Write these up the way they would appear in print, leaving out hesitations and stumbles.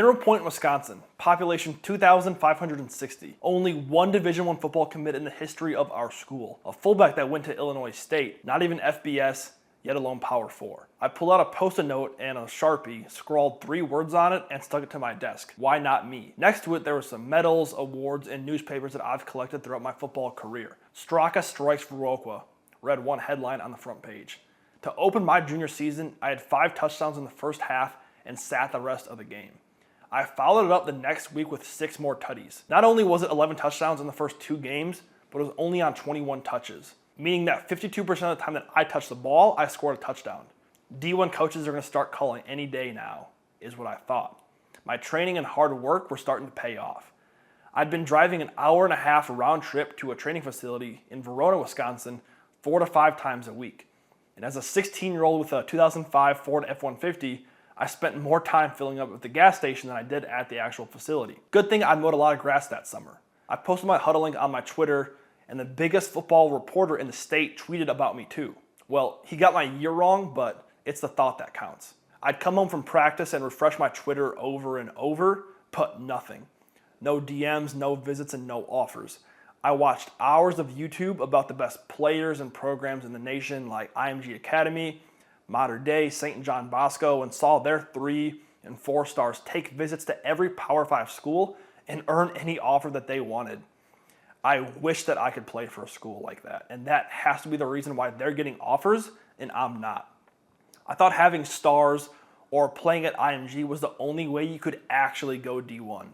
Mineral Point, Wisconsin, population 2,560. Only one Division I football commit in the history of our school. A fullback that went to Illinois State, not even FBS, yet alone Power 4. I pulled out a Post-it note and a Sharpie, scrawled 3 words on it, and stuck it to my desk. Why not me? Next to it, there were some medals, awards, and newspapers that I've collected throughout my football career. Straka strikes for Viroqua, read one headline on the front page. To open my junior season, I had 5 touchdowns in the first half and sat the rest of the game. I followed it up the next week with 6 more tutties. Not only was it 11 touchdowns in the first 2 games, but it was only on 21 touches, meaning that 52% of the time that I touched the ball, I scored a touchdown. D1 coaches are going to start calling any day now, is what I thought. My training and hard work were starting to pay off. I'd been driving an hour and a half round trip to a training facility in Verona, Wisconsin, 4 to 5 times a week. And as a 16-year-old with a 2005 Ford F-150, I spent more time filling up at the gas station than I did at the actual facility. Good thing I mowed a lot of grass that summer. I posted my huddle link on my Twitter, and the biggest football reporter in the state tweeted about me too. Well, he got my year wrong, but it's the thought that counts. I'd come home from practice and refresh my Twitter over and over, but nothing. No DMs, no visits, and no offers. I watched hours of YouTube about the best players and programs in the nation like IMG Academy, Modern Day, St. John Bosco, and saw their 3 and 4 stars take visits to every Power 5 school and earn any offer that they wanted. I wish that I could play for a school like that, and that has to be the reason why they're getting offers and I'm not. I thought having stars or playing at IMG was the only way you could actually go D1.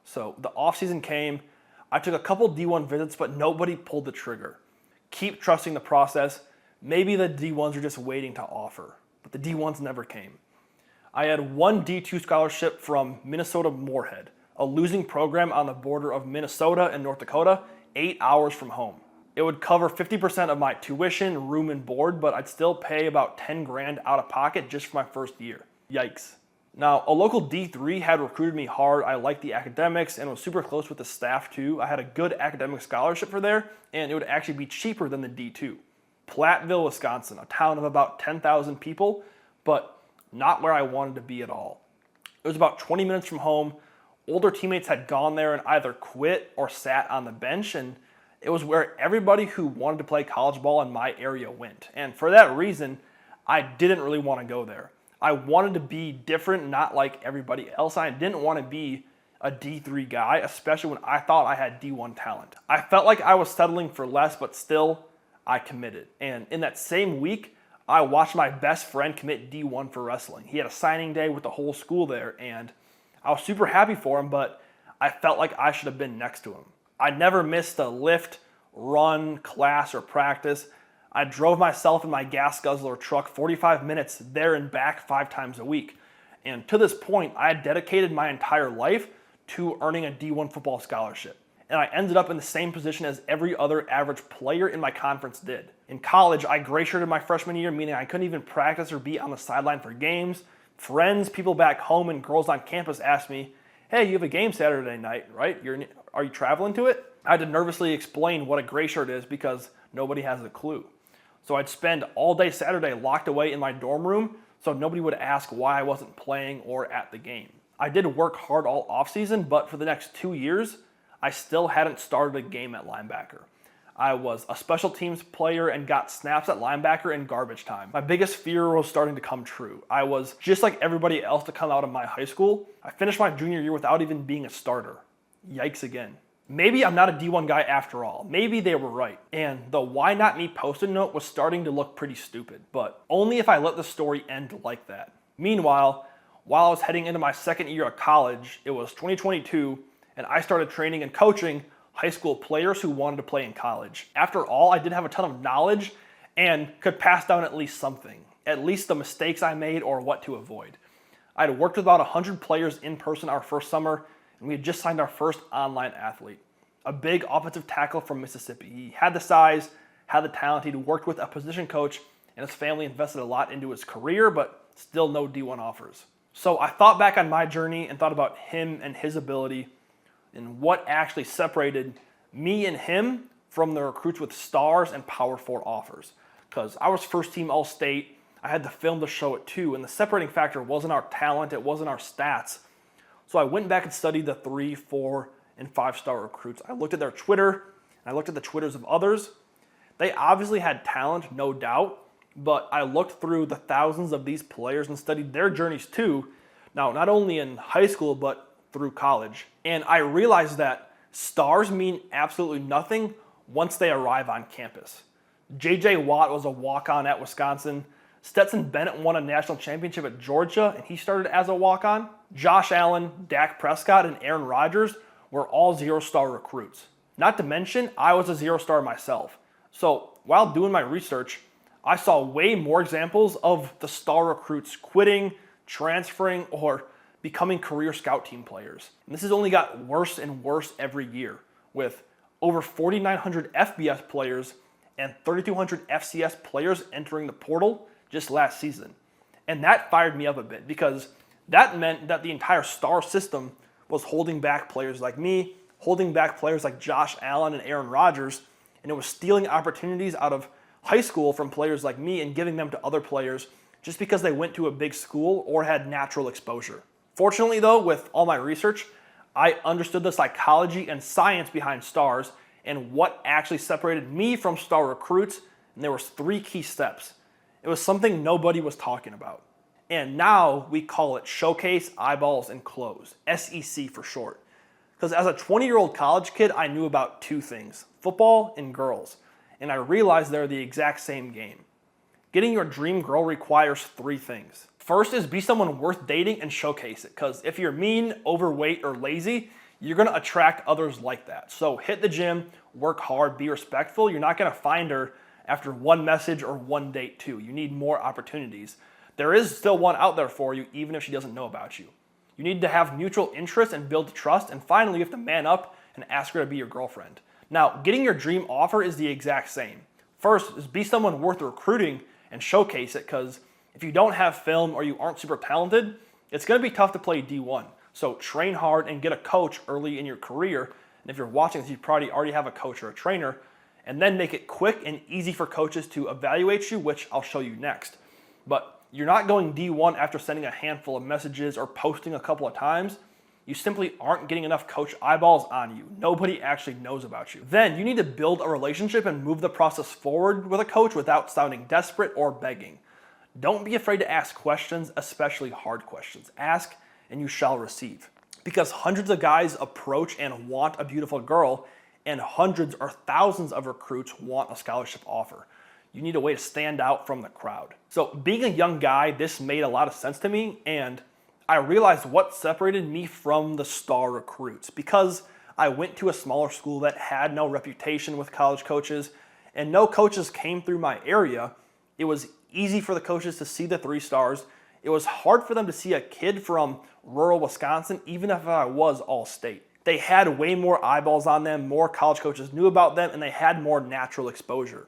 So the offseason came, I took a couple D1 visits, but nobody pulled the trigger. Keep trusting the process. Maybe the D1s are just waiting to offer, but the D1s never came. I had one D2 scholarship from Minnesota Moorhead, a losing program on the border of Minnesota and North Dakota, 8 hours from home. It would cover 50% of my tuition, room, and board, but I'd still pay about 10 grand out of pocket just for my first year. Yikes. Now, a local D3 had recruited me hard. I liked the academics and was super close with the staff too. I had a good academic scholarship for there, and it would actually be cheaper than the D2. Platteville, Wisconsin, a town of about 10,000 people, but not where I wanted to be at all. It was about 20 minutes from home. Older teammates had gone there and either quit or sat on the bench, and it was where everybody who wanted to play college ball in my area went. And for that reason, I didn't really want to go there. I wanted to be different, not like everybody else. I didn't want to be a D3 guy, especially when I thought I had D1 talent. I felt like I was settling for less, but still, I committed. And in that same week, I watched my best friend commit D1 for wrestling. He had a signing day with the whole school there, and I was super happy for him, but I felt like I should have been next to him. I never missed a lift, run, class, or practice. I drove myself in my gas guzzler truck 45 minutes there and back 5 times a week. And to this point, I had dedicated my entire life to earning a D1 football scholarship. And I ended up in the same position as every other average player in my conference did. In college, I gray shirted my freshman year, meaning I couldn't even practice or be on the sideline for games. Friends, people back home, and girls on campus asked me, "Hey, you have a game Saturday night, right? Are you traveling to it?" I had to nervously explain what a gray shirt is because nobody has a clue. So I'd spend all day Saturday locked away in my dorm room so nobody would ask why I wasn't playing or at the game. I did work hard all offseason, but for the next 2 years, I still hadn't started a game at linebacker. I was a special teams player and got snaps at linebacker in garbage time. My biggest fear was starting to come true. I was just like everybody else to come out of my high school. I finished my junior year without even being a starter. Yikes again. Maybe I'm not a D1 guy after all. Maybe they were right. And the why not me Post-it note was starting to look pretty stupid, but only if I let the story end like that. Meanwhile, while I was heading into my second year of college, it was 2022, and I started training and coaching high school players who wanted to play in college. After all, I did have a ton of knowledge and could pass down at least something, at least the mistakes I made or what to avoid. I had worked with about 100 players in person our first summer, and we had just signed our first online athlete, a big offensive tackle from Mississippi. He had the size, had the talent, he'd worked with a position coach, and his family invested a lot into his career, but still no D1 offers. So I thought back on my journey and thought about him and his ability, and what actually separated me and him from the recruits with stars and Power 4 offers. Because I was first team All-State, I had the film to show it too, and the separating factor wasn't our talent, it wasn't our stats. So I went back and studied the 3, 4, and 5-star recruits. I looked at their Twitter, and I looked at the Twitters of others. They obviously had talent, no doubt, but I looked through the thousands of these players and studied their journeys too. Now, not only in high school, but through college. And I realized that stars mean absolutely nothing once they arrive on campus. J.J. Watt was a walk-on at Wisconsin. Stetson Bennett won a national championship at Georgia, and he started as a walk-on. Josh Allen, Dak Prescott, and Aaron Rodgers were all 0-star recruits. Not to mention, I was a 0-star myself. So while doing my research, I saw way more examples of the star recruits quitting, transferring, or becoming career scout team players. And this has only got worse and worse every year, with over 4,900 FBS players and 3,200 FCS players entering the portal just last season. And that fired me up a bit because that meant that the entire star system was holding back players like me, holding back players like Josh Allen and Aaron Rodgers, and it was stealing opportunities out of high school from players like me and giving them to other players just because they went to a big school or had natural exposure. Fortunately though, with all my research, I understood the psychology and science behind stars and what actually separated me from star recruits, and there was 3 key steps. It was something nobody was talking about. And now we call it showcase, eyeballs, and close, SEC for short. Because as a 20-year-old college kid, I knew about 2 things, football and girls. And I realized they're the exact same game. Getting your dream girl requires 3 things. First is be someone worth dating and showcase it. Because if you're mean, overweight, or lazy, you're going to attract others like that. So hit the gym, work hard, be respectful. You're not going to find her after 1 message or 1 date too. You need more opportunities. There is still one out there for you, even if she doesn't know about you. You need to have mutual interest and build trust. And finally, you have to man up and ask her to be your girlfriend. Now, getting your dream offer is the exact same. First is be someone worth recruiting and showcase it, because if you don't have film or you aren't super talented, it's going to be tough to play D1. So train hard and get a coach early in your career. And if you're watching this, you probably already have a coach or a trainer. And then make it quick and easy for coaches to evaluate you, which I'll show you next. But you're not going D1 after sending a handful of messages or posting a couple of times. You simply aren't getting enough coach eyeballs on you. Nobody actually knows about you. Then you need to build a relationship and move the process forward with a coach without sounding desperate or begging. Don't be afraid to ask questions, especially hard questions. Ask and you shall receive. Because hundreds of guys approach and want a beautiful girl, and hundreds or thousands of recruits want a scholarship offer. You need a way to stand out from the crowd. So being a young guy, this made a lot of sense to me, and I realized what separated me from the star recruits. Because I went to a smaller school that had no reputation with college coaches, and no coaches came through my area, it was easy for the coaches to see the 3 stars. It was hard for them to see a kid from rural Wisconsin, even if I was all-state. They had way more eyeballs on them, more college coaches knew about them, and they had more natural exposure.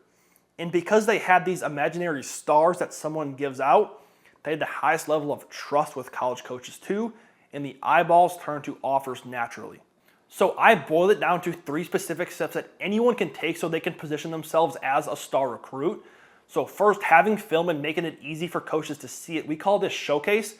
And because they had these imaginary stars that someone gives out, they had the highest level of trust with college coaches too, and the eyeballs turned to offers naturally. So I boiled it down to 3 specific steps that anyone can take so they can position themselves as a star recruit. So first, having film and making it easy for coaches to see it. We call this showcase.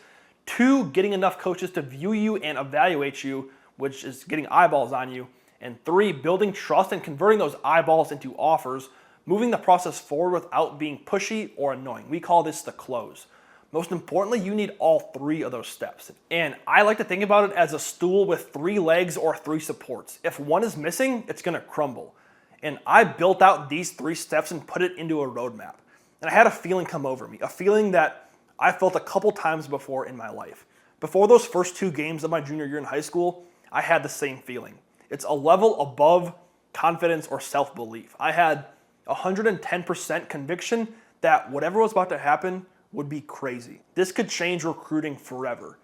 2, getting enough coaches to view you and evaluate you, which is getting eyeballs on you. And 3, building trust and converting those eyeballs into offers, moving the process forward without being pushy or annoying. We call this the close. Most importantly, you need all 3 of those steps. And I like to think about it as a stool with 3 legs or 3 supports. If one is missing, it's going to crumble. And I built out these 3 steps and put it into a roadmap. And I had a feeling come over me, a feeling that I felt a couple times before in my life. Before those first 2 games of my junior year in high school, I had the same feeling. It's a level above confidence or self-belief. I had 110% conviction that whatever was about to happen would be crazy. This could change recruiting forever.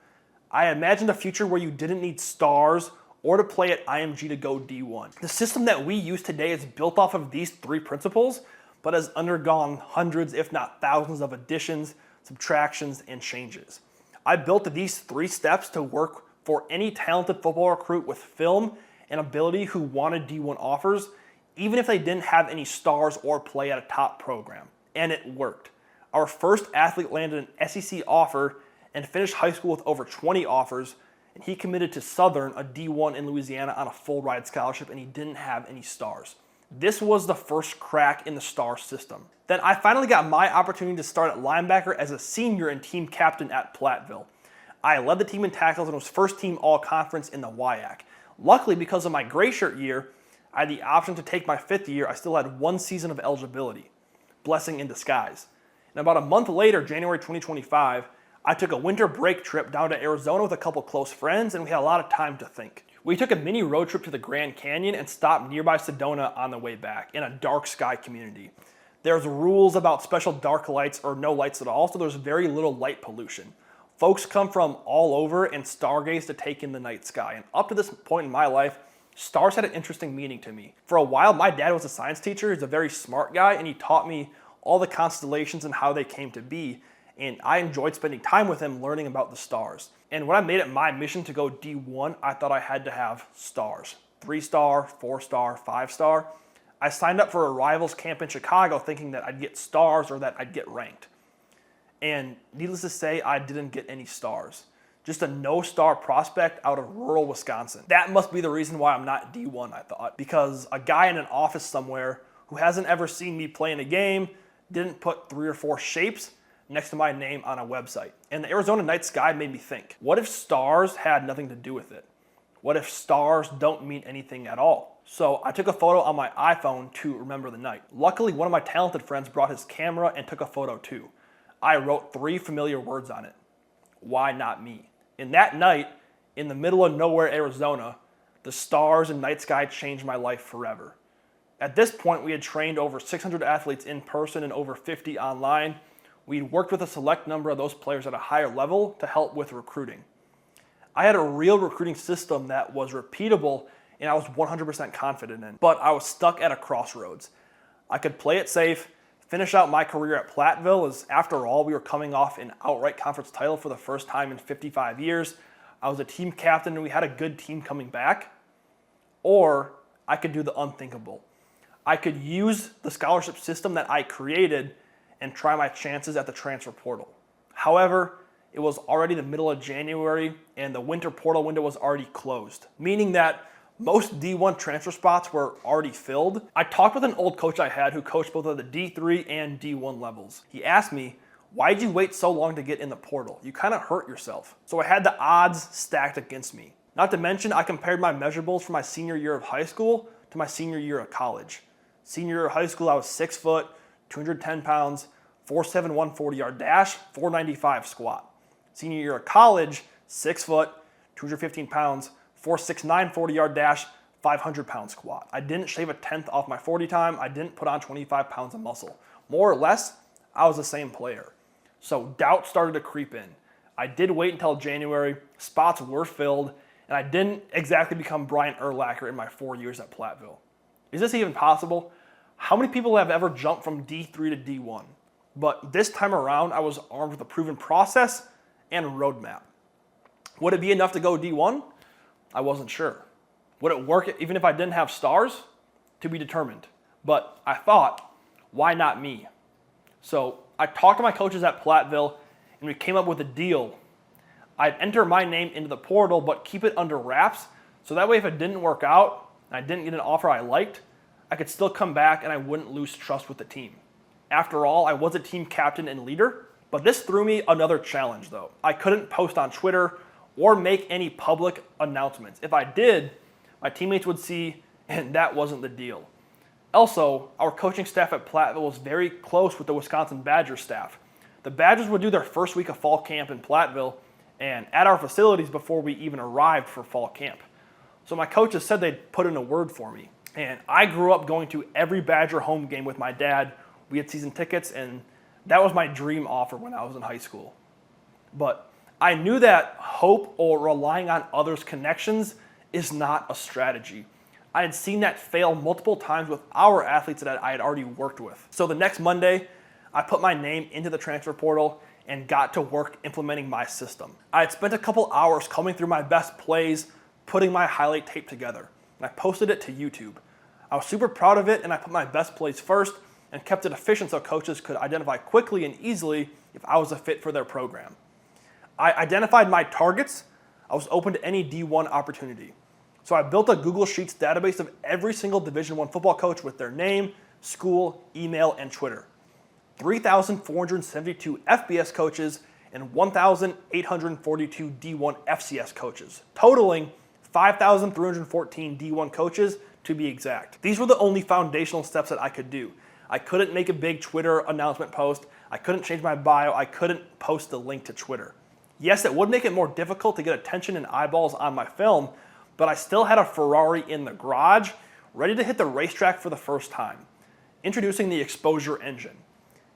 I imagined a future where you didn't need stars or to play at IMG to go D1. The system that we use today is built off of these 3 principles, but has undergone hundreds, if not thousands, of additions, subtractions, and changes. I built these 3 steps to work for any talented football recruit with film and ability who wanted D1 offers, even if they didn't have any stars or play at a top program. And it worked. Our first athlete landed an SEC offer and finished high school with over 20 offers, and he committed to Southern, a D1 in Louisiana, on a full ride scholarship, and he didn't have any stars. This was the first crack in the star system. Then I finally got my opportunity to start at linebacker as a senior and team captain at Platteville. I led the team in tackles and was first team all-conference in the WIAC. Luckily, because of my gray shirt year, I had the option to take my 5th year. I still had 1 season of eligibility. Blessing in disguise. And about a month later, January 2025, I took a winter break trip down to Arizona with a couple close friends, and we had a lot of time to think. We took a mini road trip to the Grand Canyon and stopped nearby Sedona on the way back in a dark sky community. There's rules about special dark lights or no lights at all, so there's very little light pollution. Folks come from all over and stargaze to take in the night sky, and up to this point in my life, stars had an interesting meaning to me. For a while, my dad was a science teacher. He's a very smart guy, and he taught me all the constellations and how they came to be, and I enjoyed spending time with him learning about the stars. And when I made it my mission to go D1, I thought I had to have stars. 3-star, 4-star, 5-star. I signed up for a rivals camp in Chicago thinking that I'd get stars or that I'd get ranked. And needless to say, I didn't get any stars. Just a no-star prospect out of rural Wisconsin. That must be the reason why I'm not D1, I thought. Because a guy in an office somewhere who hasn't ever seen me play in a game didn't put 3 or 4 shapes next to my name on a website. And the Arizona night sky made me think, what if stars had nothing to do with it? What if stars don't mean anything at all? So I took a photo on my iPhone to remember the night. Luckily, one of my talented friends brought his camera and took a photo too. I wrote 3 familiar words on it. Why not me? And that night, in the middle of nowhere, Arizona, the stars and night sky changed my life forever. At this point, we had trained over 600 athletes in person and over 50 online. We worked with a select number of those players at a higher level to help with recruiting. I had a real recruiting system that was repeatable and I was 100% confident in, but I was stuck at a crossroads. I could play it safe, finish out my career at Platteville, as after all, we were coming off an outright conference title for the first time in 55 years. I was a team captain and we had a good team coming back. Or I could do the unthinkable. I could use the scholarship system that I created and try my chances at the transfer portal. However, it was already the middle of January and the winter portal window was already closed, meaning that most D1 transfer spots were already filled. I talked with an old coach I had who coached both at the D3 and D1 levels. He asked me, why'd you wait so long to get in the portal? You kind of hurt yourself. So I had the odds stacked against me. Not to mention, I compared my measurables from my senior year of high school to my senior year of college. Senior year of high school, I was 6 foot, 210 pounds, 4.71 40-yard dash, 495 squat. Senior year of college, 6 foot, 215 pounds, 4.69 40-yard dash, 500-pound squat. I didn't shave a tenth off my 40 time. I didn't put on 25 pounds of muscle. More or less, I was the same player. So doubt started to creep in. I did wait until January. Spots were filled, and I didn't exactly become Brian Urlacher in my 4 years at Platteville. Is this even possible? How many people have ever jumped from D3 to D1? But this time around, I was armed with a proven process and a roadmap. Would it be enough to go D1? I wasn't sure. Would it work even if I didn't have stars? To be determined. But I thought, why not me? So I talked to my coaches at Platteville, and we came up with a deal. I'd enter my name into the portal, but keep it under wraps, so that way if it didn't work out, and I didn't get an offer I liked, I could still come back and I wouldn't lose trust with the team. After all, I was a team captain and leader, but this threw me another challenge though. I couldn't post on Twitter or make any public announcements. If I did, my teammates would see, and that wasn't the deal. Also, our coaching staff at Platteville was very close with the Wisconsin Badgers staff. The Badgers would do their first week of fall camp in Platteville and at our facilities before we even arrived for fall camp. So my coaches said they'd put in a word for me. And I grew up going to every Badger home game with my dad. We had season tickets, and that was my dream offer when I was in high school. But I knew that hope or relying on others' connections is not a strategy. I had seen that fail multiple times with our athletes that I had already worked with. So the next Monday, I put my name into the transfer portal and got to work implementing my system. I had spent a couple hours combing through my best plays, putting my highlight tape together, and I posted it to YouTube. I was super proud of it, and I put my best plays first and kept it efficient so coaches could identify quickly and easily if I was a fit for their program. I identified my targets. I was open to any D1 opportunity. So I built a Google Sheets database of every single Division I football coach with their name, school, email, and Twitter. 3,472 FBS coaches and 1,842 D1 FCS coaches, totaling 5,314 D1 coaches to be exact. These were the only foundational steps that I could do. I couldn't make a big Twitter announcement post. I couldn't change my bio. I couldn't post the link to Twitter. Yes, it would make it more difficult to get attention and eyeballs on my film, but I still had a Ferrari in the garage, ready to hit the racetrack for the first time. Introducing the exposure engine.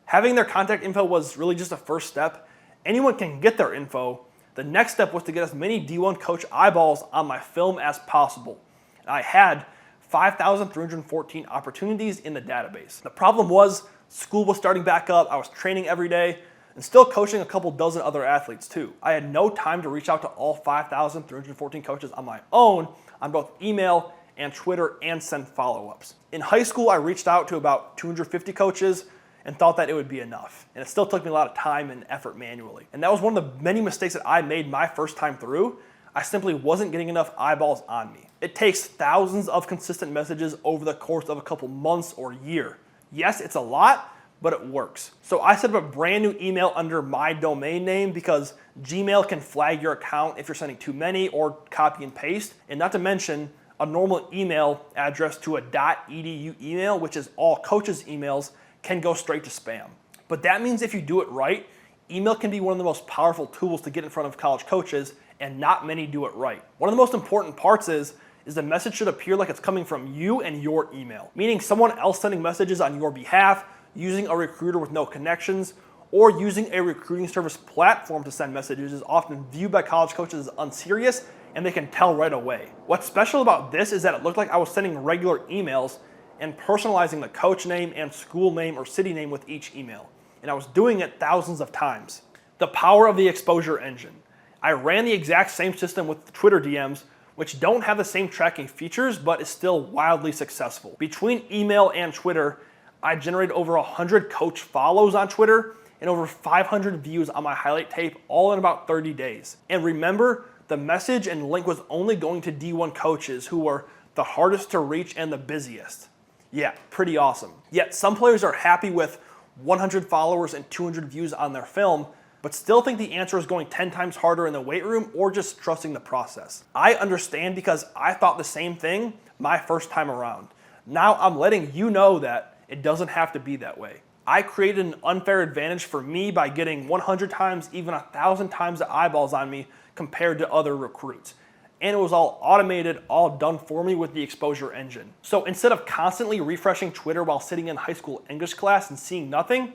Having their contact info was really just a first step. Anyone can get their info. The next step was to get as many D1 coach eyeballs on my film as possible. And I had 5,314 opportunities in the database. The problem was school was starting back up, I was training every day, and still coaching a couple dozen other athletes too. I had no time to reach out to all 5,314 coaches on my own on both email and Twitter and send follow-ups. In high school, I reached out to about 250 coaches and thought that it would be enough. And it still took me a lot of time and effort manually. And that was one of the many mistakes that I made my first time through. I simply wasn't getting enough eyeballs on me. It takes thousands of consistent messages over the course of a couple months or year. Yes, it's a lot, but it works. So I set up a brand new email under my domain name because Gmail can flag your account if you're sending too many or copy and paste. And not to mention, a normal email address to a .edu email, which is all coaches' emails, can go straight to spam. But that means if you do it right, email can be one of the most powerful tools to get in front of college coaches, and not many do it right. One of the most important parts is the message should appear like it's coming from you and your email, meaning someone else sending messages on your behalf, using a recruiter with no connections, or using a recruiting service platform to send messages is often viewed by college coaches as unserious, and they can tell right away. What's special about this is that it looked like I was sending regular emails and personalizing the coach name and school name or city name with each email. And I was doing it thousands of times. The power of the exposure engine. I ran the exact same system with Twitter DMs, which don't have the same tracking features, but is still wildly successful. Between email and Twitter, I generated over 100 coach follows on Twitter and over 500 views on my highlight tape, all in about 30 days. And remember, the message and link was only going to D1 coaches who were the hardest to reach and the busiest. Yeah, pretty awesome. Yet some players are happy with 100 followers and 200 views on their film, but still think the answer is going 10 times harder in the weight room or just trusting the process. I understand because I thought the same thing my first time around. Now I'm letting you know that it doesn't have to be that way. I created an unfair advantage for me by getting 100 times, even 1,000 times the eyeballs on me compared to other recruits. And it was all automated, all done for me with the exposure engine. So instead of constantly refreshing Twitter while sitting in high school English class and seeing nothing,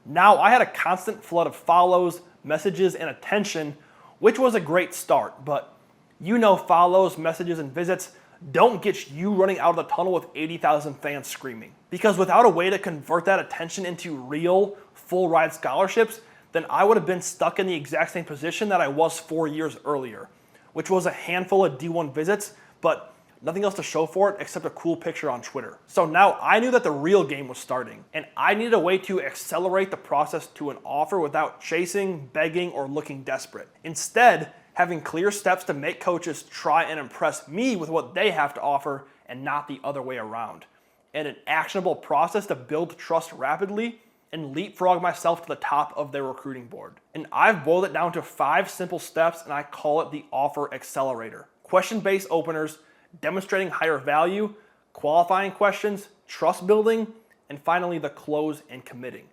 now I had a constant flood of follows, messages, and attention, which was a great start. But you know, follows, messages, and visits don't get you running out of the tunnel with 80,000 fans screaming. Because without a way to convert that attention into real, full ride scholarships, then I would have been stuck in the exact same position that I was 4 years earlier, which was a handful of D1 visits, but nothing else to show for it except a cool picture on Twitter. So now I knew that the real game was starting, and I needed a way to accelerate the process to an offer without chasing, begging, or looking desperate. Instead, having clear steps to make coaches try and impress me with what they have to offer and not the other way around. And an actionable process to build trust rapidly and leapfrog myself to the top of their recruiting board. And I've boiled it down to 5 simple steps, and I call it the Offer Accelerator. Question-based openers, demonstrating higher value, qualifying questions, trust building, and finally the close and committing.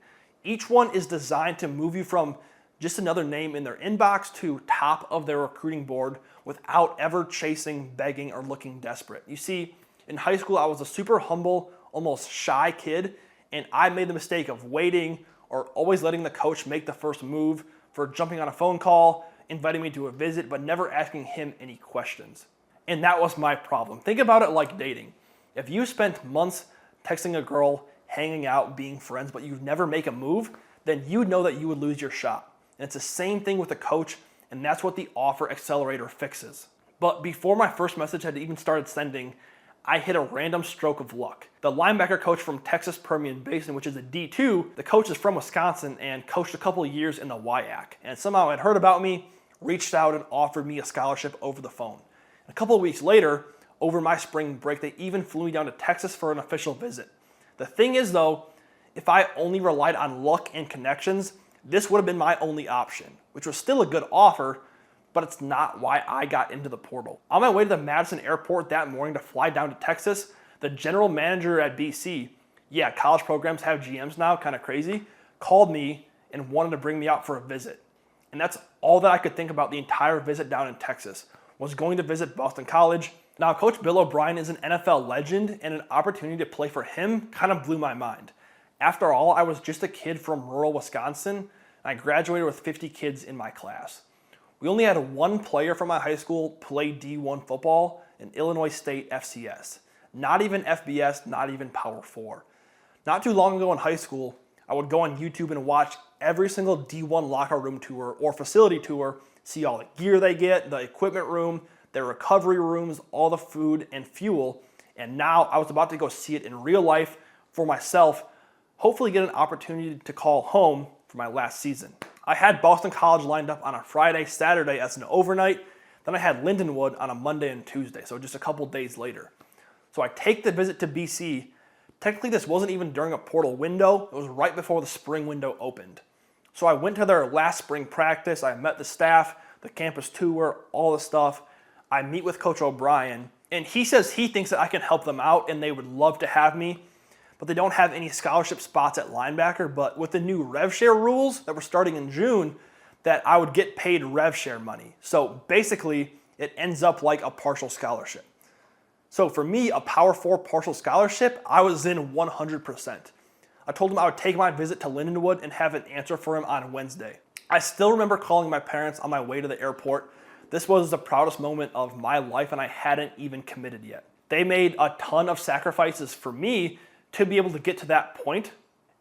Each one is designed to move you from just another name in their inbox to top of their recruiting board without ever chasing, begging, or looking desperate. You see, in high school, I was a super humble, almost shy kid, and I made the mistake of waiting or always letting the coach make the first move, for jumping on a phone call, inviting me to a visit, but never asking him any questions. And that was my problem. Think about it like dating. If you spent months texting a girl, hanging out, being friends, but you never make a move, then you'd know that you would lose your shot. And it's the same thing with a coach, and that's what the Offer Accelerator fixes. But before my first message had even started sending, I hit a random stroke of luck. The linebacker coach from Texas Permian Basin, which is a D2, the coach is from Wisconsin and coached a couple of years in the WIAC, and somehow had heard about me, reached out and offered me a scholarship over the phone. A couple of weeks later, over my spring break, they even flew me down to Texas for an official visit. The thing is though, if I only relied on luck and connections, this would have been my only option, which was still a good offer, but it's not why I got into the portal. On my way to the Madison airport that morning to fly down to Texas, the general manager at BC, yeah, college programs have GMs now, kind of crazy, called me and wanted to bring me out for a visit. And that's all that I could think about the entire visit down in Texas, was going to visit Boston College. Now, Coach Bill O'Brien is an NFL legend, and an opportunity to play for him kind of blew my mind. After all, I was just a kid from rural Wisconsin, and I graduated with 50 kids in my class. We only had one player from my high school play D1 football in Illinois State FCS. Not even FBS, not even Power 4. Not too long ago in high school, I would go on YouTube and watch every single D1 locker room tour or facility tour, see all the gear they get, the equipment room, their recovery rooms, all the food and fuel, and now I was about to go see it in real life for myself, hopefully get an opportunity to call home for my last season. I had Boston College lined up on a Friday, Saturday as an overnight, then I had Lindenwood on a Monday and Tuesday, so just a couple days later. So I take the visit to BC. Technically, this wasn't even during a portal window. It was right before the spring window opened. So I went to their last spring practice. I met the staff, the campus tour, all the stuff. I meet with Coach O'Brien, and he says he thinks that I can help them out and they would love to have me, but they don't have any scholarship spots at linebacker. But with the new rev share rules that were starting in June, that I would get paid rev share money. So basically, it ends up like a partial scholarship. So for me, a Power 4 partial scholarship, I was in 100%. I told him I would take my visit to Lindenwood and have an answer for him on Wednesday. I still remember calling my parents on my way to the airport. This was the proudest moment of my life, and I hadn't even committed yet. They made a ton of sacrifices for me to be able to get to that point,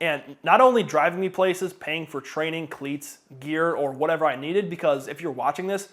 and not only driving me places, paying for training, cleats, gear, or whatever I needed, because if you're watching this,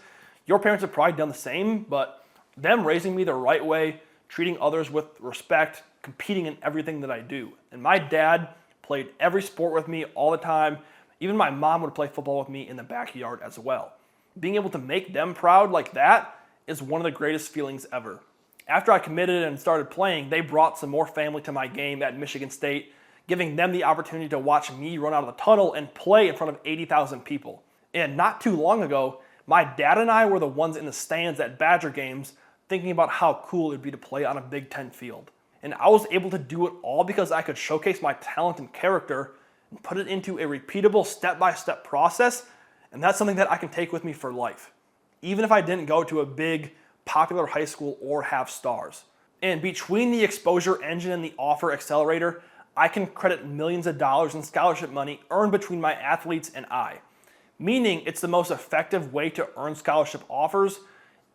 your parents have probably done the same, but them raising me the right way, treating others with respect, competing in everything that I do. And my dad played every sport with me all the time. Even my mom would play football with me in the backyard as well. Being able to make them proud like that is one of the greatest feelings ever. After I committed and started playing, they brought some more family to my game at Michigan State, giving them the opportunity to watch me run out of the tunnel and play in front of 80,000 people. And not too long ago, my dad and I were the ones in the stands at Badger games thinking about how cool it would be to play on a Big Ten field. And I was able to do it all because I could showcase my talent and character and put it into a repeatable step-by-step process, and that's something that I can take with me for life, even if I didn't go to a big, popular high school or have stars. And between the exposure engine and the Offer Accelerator, I can credit millions of dollars in scholarship money earned between my athletes and I, meaning it's the most effective way to earn scholarship offers,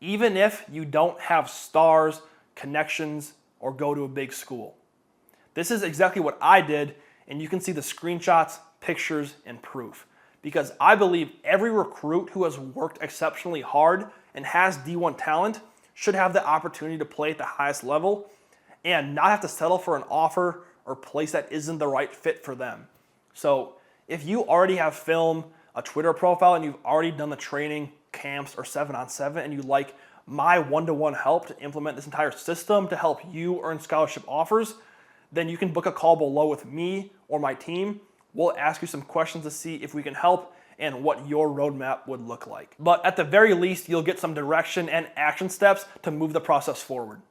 even if you don't have stars, connections, or go to a big school. This is exactly what I did, and you can see the screenshots, pictures, and proof. Because I believe every recruit who has worked exceptionally hard and has D1 talent should have the opportunity to play at the highest level and not have to settle for an offer or place that isn't the right fit for them. So if you already have film, a Twitter profile, and you've already done the training, camps, or 7-on-7, and you like my one-to-one help to implement this entire system to help you earn scholarship offers, then you can book a call below with me or my team. We'll ask you some questions to see if we can help and what your roadmap would look like. But at the very least, you'll get some direction and action steps to move the process forward.